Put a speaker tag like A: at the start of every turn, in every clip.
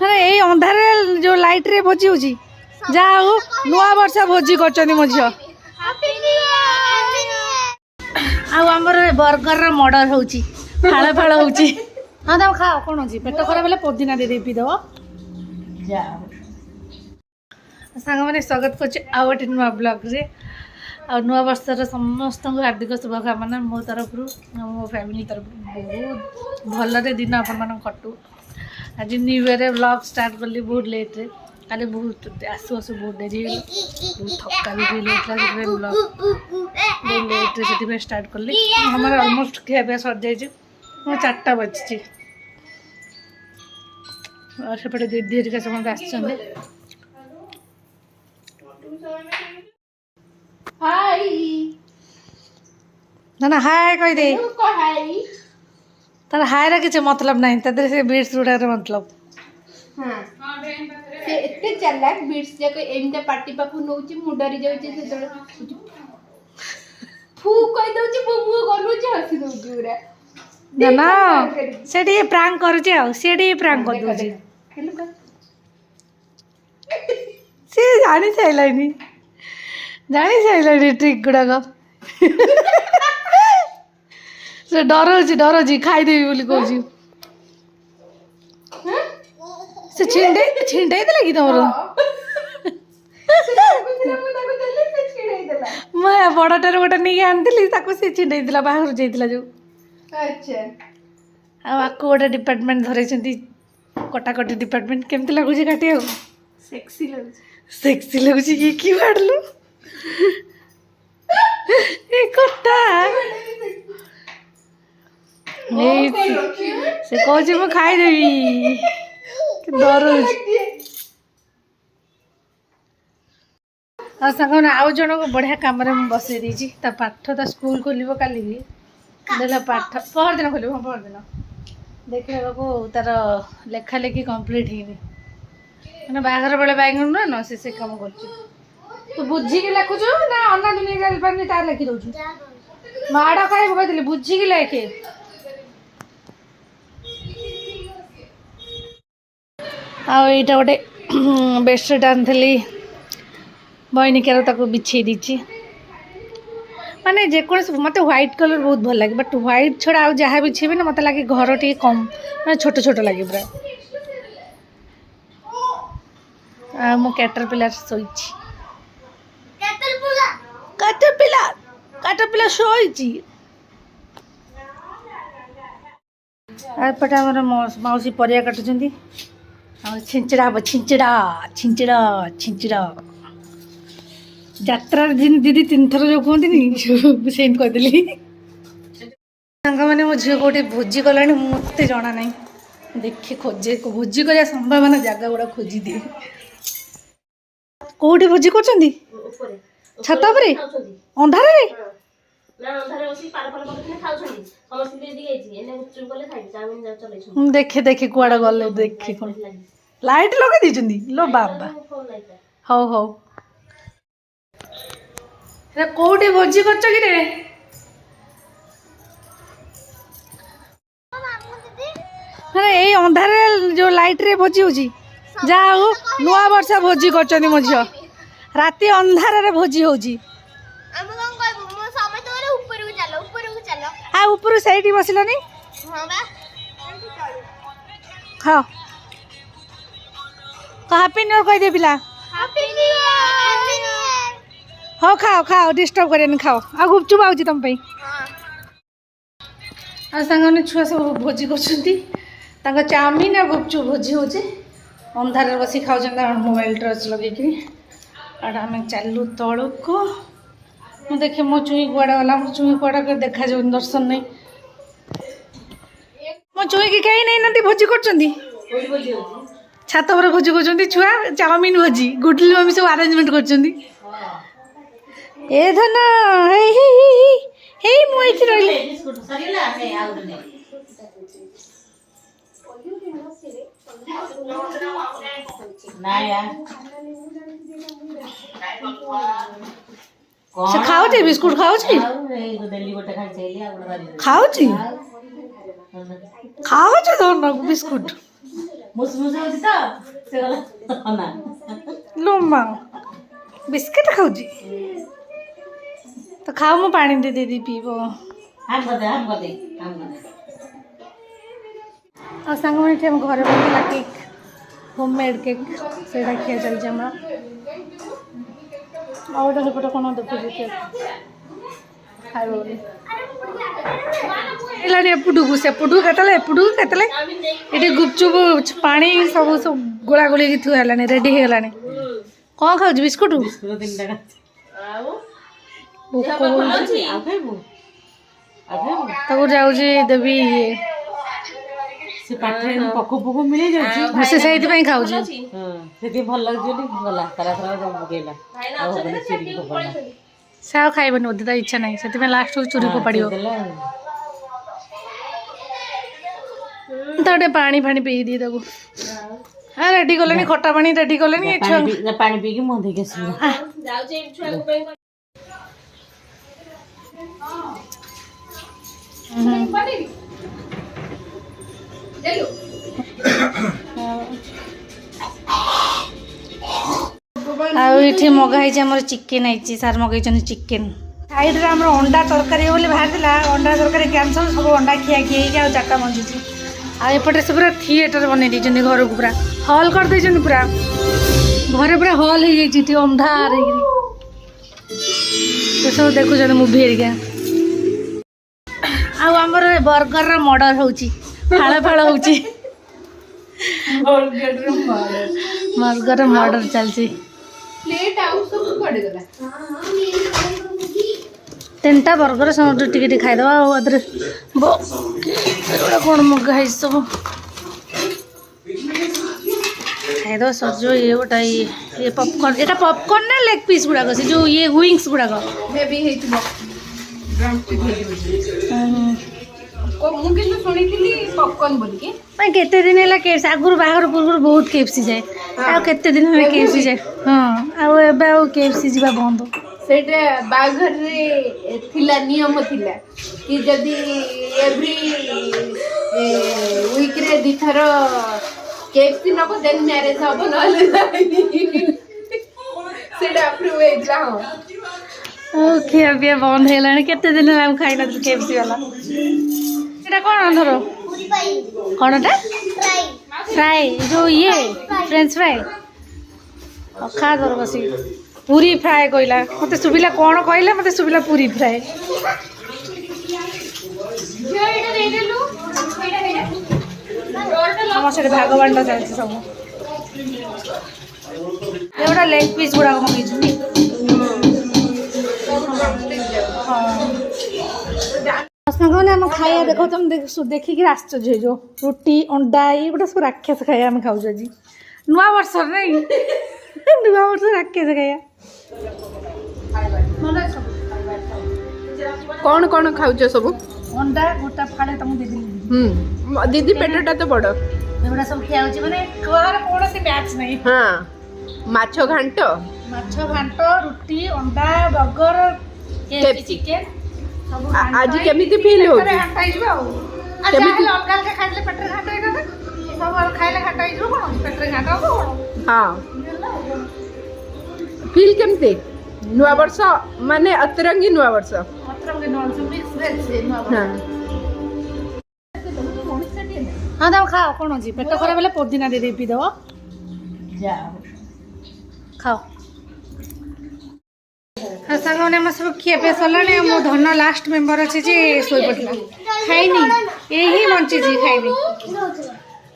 A: এই अंधार जो लाइट रे भोजी होची जा हो नुआ वर्ष भोजी करछनी मो झियो आ हमर बर्गर रो मर्डर होची फाळ फाळ होची हां तम खाओ कोन होची पेट खराब बेले पुदीना दे दे पी दो जा सांग माने स्वागत करछ आवटे नुआ ब्लॉग रे आ नुआ वर्ष रो समस्त हार्दिक शुभकामना मो तरफ रु मो फैमिली तरफ बहुत भल रे दिन अपन मन कटू आज न्यू ईयर व्लॉग स्टार्ट करली बहुत लेट रे काले बहुत आसु आसु बहुत देरी बहुत थका भी फील होता है व्लॉग बहुत लेट रे से स्टार्ट करली हमारा ऑलमोस्ट खाया पिया सर जाए 4टा बजची और सेपटे दीदी हरिका समस्त आसछन्ते हाय ना हाय कह दे तार हाय रा किछ मतलब नहीं तदरे से बीट्स उड़ा रे मतलब
B: हां से एते चालाक बीट्स जाके एमटा पार्टी पाखु नउची मु डरी जाउची से तोड़ फू कह दउची मु गलुची हसी दउची पूरा
A: ना ना सेडी प्रैंक करूची आ सेडी प्रैंक कर दउची
B: हेलो का
A: से जानी चाहिलानी ट्रिक गुडा को से डरोजी खाई देवी बोली कहूँ से छिंडे दे लगी तुम मैं बड़टार गोटे नहीं आनी से छिंडे बाहर जाइला जो
B: अच्छा
A: आपको गोटे डिपार्टमेंट धरे कटाकटी डिपार्टमेंट केमती लगुच काटे सेक्सी लगुच ये कि बाड़लू ए कटा से कहे मैं खाईदेवी डर सांग आउ जन को बढ़िया कम बसई देती पाठ स्कूल खोल काली देख पाठ परदिन खोल परदिन देखा तार लेखा लेखी कम्प्लीट मैंने बाहर बेले बैगन नुह न से कम कर तू बुझिकी लेखुचु ना अन्ना दुनिया जानी पारनी तार लेखि दउछु माड़ कहीं कहते बुझिकी लेखे आईटा गोटे बेडसीट आनी बहनिकार बिछे दी माने जेकोसी मत व्हाइट कलर बहुत भल लगे बट व्हाइट छड़ा आ जहाँ बिछेबे ना मत लगे घर टे कम मैं छोट छोट लगे पूरा आ मो कैटरपिलर सोईची कैटरपिलर सोईची आपटे आम मौसी परिया काटुंट छिंचड़ा हम छिंचड़ा छिंचड़ा छिंचड़ा यात्रा दिन दीदी 3 थर जो कहती से कहीदेली सांग मैंने मो झील कौटे भोजी कला मत जना ना देखे खोजे भोजी कर संभावना जगह गुड़ा खोजी दिए कौटी भोजी कर छात अंधार देखे देखे कुआड़े गले देखे कौन लाइट लगे दी लो बाबा हौ हौ कौटी भोजी कर अंधार जो लाइट रे भोजी होची जा हो नुआ वर्ष भोजी करछनी मो झियो राती अंधार रे भोजी होची ऊपर सही बसलानी खाओ हैप्पी न्यू ईयर कह दे पिला हाँ खाओ खाओ डिस्टर्ब करें खाओ आ गुपचुप आउची तुम आ सांग छुआ सब भोजी कर चाउमिन आ गुपचुप भोजी होचे अंधार बस खाऊ मोबाइल टर्च लगे आम चलू तल को देखे मो चुई कुआड़े गला मो चुई कुआड़ा देखा जाऊँ दर्शन नहीं मो चुई की कहीं नहीं ना भोजी कर छात पर भोजी कर छुआ चाउमिन भोजी गुटली मम्मी सब आरेंजमेंट कर ए धन हे मुझे रही से खाऊची बिस्कुट खाऊची खाऊची खाऊची धन बिस्कुट
C: ମୁସମୁସ ହଉଛି ତ ସେ ଗଲା ନା
A: ଲୋମା ବିସ୍କିଟ୍ ଖାଉଛି ତ ଖାଉ ମୁଁ ପାଣି ଦେଇଦେବି ପିଇବ।
C: ଆମ୍ କରିଦେ ଆମ୍ କରିଦେ ଆମ୍ କରିଦେ।
A: ଆଉ ସାଙ୍ଗମାନେ ଏଠି ଆମ ଘରେ ବନେଇଲା କେକ୍ ହୋମ୍ ମେଡ୍ କେକ୍ ସେଇଟା ଖିଆ ଚାଲିଛି ଆମର। ଆଉ ଗୋଟେ ସେପଟେ କ'ଣ ଦେଖୁଛି କେକ୍ ଖାଇବ ବୋଲି ହେଲାଣି ଏପଟକୁ ସେପଟକୁ କେତେବେଳେ ଏପଟକୁ କେତେବେଳେ ଏଠି ଗୁପଚୁପ ପାଣି ସବୁ ସବୁ ଗୋଳା ଗୋଳି ହେଇକି ଥୁଆ ହେଲାଣି ରେଡି ହେଇଗଲାଣି। କ'ଣ ଖାଉଛି ବିସ୍କୁଟ?
C: ବିସ୍କୁଟ 3ଟା
A: ଭୋକ ହଉଛି
C: ଆଉ ଖାଇବୁ
A: ତାକୁ ଯାଉଛି ଦେବି ଇଏ
C: ସେ ପାଟିରେ ପୋକ ପୋକ ମିଳେଇ ଯାଉଛି
A: ସେ ସେଇଥିପାଇଁ ଖାଉଛି।
C: ସେଠି ଭଲ ଲାଗୁଛି ବୋଲି ଗଲା ତାରା ତାରା ପକେଇଲା ଆଉ ହବନି ଚିରିକି ପକେଇଲା
A: ସେ ଆଉ ଖାଇବନି ବୋଧେ ତା ଇଚ୍ଛା ନାହିଁ ସେଥିପାଇଁ ଲାଷ୍ଟକୁ ଚୁରି ଫୋପାଡ଼ିବ। ତା ଗୋଟେ ପାଣି ଫାଣି ପିଇ ଦିଏ ତାକୁ। ହଁ ରେଡି କଲେଣି ଖଟା ପାଣି ରେଡି କଲେଣି ଏ ଛୁଆ
C: ପାଣି ପିଇକି ମୁହଁ ଧୋଇକି ଆସିବୁ।
A: ଆଉ ଏଠି ମଗା ହେଇଛି ଆମର ଚିକେନ ହେଇଛି ସାର୍ ମଗେଇଛନ୍ତି ଚିକେନ। ସାଇଡରେ ଆମର ଅଣ୍ଡା ତରକାରୀ ବୋଲି ବାହାରିଥିଲା ଅଣ୍ଡା ତରକାରୀ କ୍ୟାନ୍ସଲ ସବୁ ଅଣ୍ଡା ଖିଆ ଖି ହେଇକି ଆଉ 4ଟା ବଞ୍ଚିଛି। ଆଉ ଏପଟେ ସେ ପୁରା ଥିଏଟର ବନେଇ ଦେଇଛନ୍ତି ଘରକୁ ପୁରା ହଲ୍ କରିଦେଇଛନ୍ତି ପୁରା ଘରେ ପୁରା ହଲ୍ ହେଇଯାଇଛି ଏଠି ଅନ୍ଧାର ହେଇକିରି ସେ ସବୁ ଦେଖୁଛନ୍ତି ମୁଭି ହେରିକା। ଆଉ ଆମର ବର୍ଗରର ମର୍ଡର ହଉଛି ଫାଳ ଫାଳ ହଉଛି ବର୍ଗରର ମର୍ଡର ଚାଲିଛି।
B: ପ୍ଲେଟ୍ ଆଉ ସବୁ କୁଆଡ଼େ ଗଲା?
A: 3ଟା ବର୍ଗର ସମସ୍ତେ ଟିକେ ଟିକେ ଖାଇଦେବା ଆଉ ଆଧରେ ଏଗୁଡ଼ା କ'ଣ ମଗା ହେଇଛି ସବୁ ଖାଇଦେବା ସରିଯିବ। ଇଏ ଗୋଟେ ଇଏ ପପକର୍ଣ୍ଣ ଏଇଟା ପପକର୍ଣ୍ଣ ନା ଲେଗ୍ ପିସ୍ ଗୁଡ଼ାକ ସେ ଯେଉଁ ଇଏ ୱିଙ୍ଗସ୍ ଗୁଡ଼ାକ
B: ମେବି ହେଇଥିବ ମୁଁ କିନ୍ତୁ ଶୁଣିଥିଲି ପପକର୍ଣ୍ଣ ବୋଲିକି।
A: ମାନେ କେତେ ଦିନ ହେଲା କେଏଫସି ଆଗରୁ ବାହାଘର ପୂର୍ବରୁ ବହୁତ କେଏଫସି ଯାଏ ଆଉ କେତେ ଦିନ ହେଲା କେଏଫସି ଯାଏ। ହଁ ଆଉ ଏବେ ଆଉ କେଏଫସି ଯିବା ବନ୍ଦ।
B: ସେଇଟା ବାହାଘରରେ ଥିଲା ନିୟମ ଥିଲା କି ଯଦି ଏଭ୍ରି ୱିକ୍ରେ 2 ଥର କେଏଫସି ନେବ ଦେନ୍ ମ୍ୟାରେଜ୍ ହେବ ନହେଲେ ସେଇଟା ଆପ୍ରୁଭ୍ ହେଇଥିଲା। ହଁ
A: ଆଉ ଖିଆ ପିଆ ବନ୍ଦ ହେଇଗଲାଣି କେତେ ଦିନ ହେଲା ମୁଁ ଖାଇନଥିଲି କେଏଫସି ବାଲା। ଏଇଟା କ'ଣ ଧର କ'ଣଟା ଫ୍ରାଏ ଯେଉଁ ଇଏ ଫ୍ରେଞ୍ଚ ଫ୍ରାଏ ଖା ଧର ବସିକି ପୁରୀ ଫ୍ରାଏ କହିଲା ମୋତେ ଶୁଭିଲା କ'ଣ କହିଲା ମୋତେ ଶୁଭିଲା ପୁରୀ ଫ୍ରାଏ। ଆମର ସେଠି ଭାଗ ବାଣ୍ଟ ଚାଲିଛି ସବୁ ଏଗୁଡ଼ା ଲେଗ୍ ପିସ୍ ଗୁଡ଼ାକ ମଗେଇଛୁ। ସାଙ୍ଗମାନେ ଆମ ଖାଇବା ଦେଖ ତମେ ଦେଖିକି ଆଶ୍ଚର୍ଯ୍ୟ ହେଇଯିବ ରୁଟି ଅଣ୍ଡା ଏଇଗୁଡ଼ା ସବୁ ରାକ୍ଷସ ଖାଇବା ଆମେ ଖାଉଛୁ ଆଜି ନୂଆ ବର୍ଷରେ ନାଇଁ ନୂଆ ବର୍ଷ ରାକ୍ଷସ ଖାଇବା।
B: କ'ଣ କ'ଣ ଖାଉଛ ସବୁ?
A: ଅଣ୍ଡା ଗୋଟା ଫାଳେ ତମକୁ ଦେଇଦେଲି
B: ଦିଦି ପେଟଟା ତ ବଡ଼।
A: ଏଗୁଡ଼ା ସବୁ ଖିଆ ହେଉଛି ମାନେ କାହାର କୌଣସି ମ୍ୟାଚ୍ ନାହିଁ।
B: ହଁ ମାଛ ଘାଣ୍ଟ
A: ମାଛ ଘାଣ୍ଟ ରୁଟି ଅଣ୍ଡା ବର୍ଗର ଚିକେନ ସବୁ
B: ଆଜି କେମିତି ଫିଲ୍ ହେଉଛି?
A: ଘାଣ୍ଟ ହେଇଯିବ ଆଉ
B: କେମିତି
A: ଅଲଗା ଅଲଗା ଖାଇଲେ ପେଟରେ ଘାଣ୍ଟ ହେଇଥାନ୍ତା ସବୁ ଖାଇଲେ ଘାଣ୍ଟ ହେଇଯିବ କ'ଣ ପେଟରେ ଘାଣ୍ଟ ହବ କ'ଣ?
B: ହଁ ଫିଲ୍ କେମିତି? ନୂଆ ବର୍ଷ ମାନେ ଅତରଙ୍ଗୀ ନୂଆ ବର୍ଷ।
A: ହଁ ତମେ ଖାଅ କ'ଣ ଅଛି ପେଟ ଖରାପ ହେଲେ ପୋଦିନା ଦେଇ ପିଇଦେବ ଖାଅ। ଆଉ ସାଙ୍ଗମାନେ ଆମର ସବୁ ଖିଆ ପିଆ ସରିଲାଣି ଆଉ ମୋ ଧନ ଲାଷ୍ଟ ମେମ୍ବର ଅଛି ଯେ ଶୋଇପଡ଼ିଲା ଖାଇନି ଏଇ ହିଁ ବଞ୍ଚିଛି ଖାଇନି।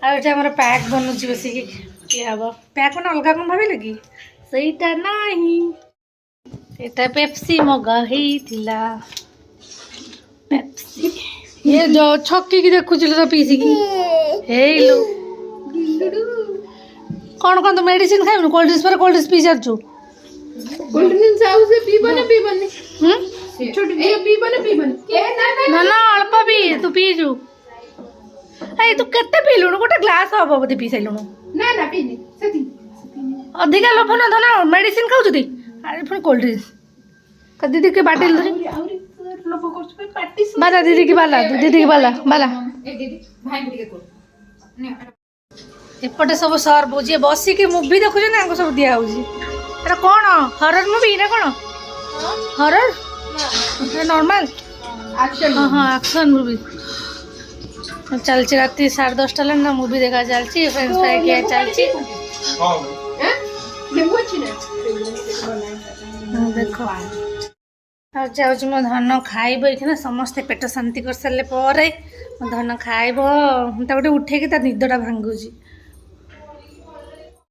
A: ଆଉ ଏଠି ଆମର ପ୍ୟାକ୍ ବନୁଛି ବସିକି ଖିଆ ହବ ପ୍ୟାକ୍ ମାନେ ଅଲଗା କ'ଣ ଭାବିଲେ କି ସେଇଟା ନାହିଁ ଏଟା ପେପ୍ସି ମଗା ହେଇଥିଲା ପେପ୍ସି ଇଏ ଯେଉଁ ଛକିକି ଦେଖୁଥିଲୁ ତ ପିସିକି ହେଇଲୁ କ'ଣ କ'ଣ ତୁ ମେଡ଼ିସିନ ଖାଇବୁନି କୋଲ୍ଡ ଡ୍ରିଙ୍କ୍ସ ପରେ କୋଲ୍ଡ ଡ୍ରିଙ୍କ୍ସ ପିଇ ସାରିଛୁ।
B: କୋଲ୍ଡ ଡ୍ରିଙ୍କ୍ସ ଆଉ ସେ ପିଇବନି ଛୋଟ ଝିଅ ପିଇବନି
A: ନା ଅଳ୍ପ ପିଇ ତୁ ପିଇଛୁ ଏଇ ତୁ କେତେ ପିଇଲୁଣୁ ଗୋଟେ ଗ୍ଲାସ୍ ହବ ବୋଧେ ପିଇ ସାରିଲୁଣୁ।
B: ନା ପିଇନି ସେତିକି
A: ଅଧିକା ଲୋଭ ନ ଧନ ମେଡ଼ିସିନ ଖାଉଛନ୍ତି ଆରେ ପୁଣି କୋଲ୍ଡ ଡ୍ରିଙ୍କ୍ସ ଦିଦି କି ବାଟିଲ ଧରି ବାଲା ଦିଦି କି ବାଲା ଦିଦି କି ବାଲା ବାଲା एपटे सब सर्व हो बसिक मुवी देखुचे ना सब दिया एटा कौन हरर मुवी ना कौन हरर नॉर्मल
B: एक्शन
A: हाँ हाँ एक्शन मूवी चलती रात 10:30 ना मूवी देखा चलती फ्रेंड्स फ्राई किया चलती देखो जाऊँ मो धन खाइब ये समस्ते पेट शांति कर सारे धन खाइब गोटे उठेकी निदटा भांगुची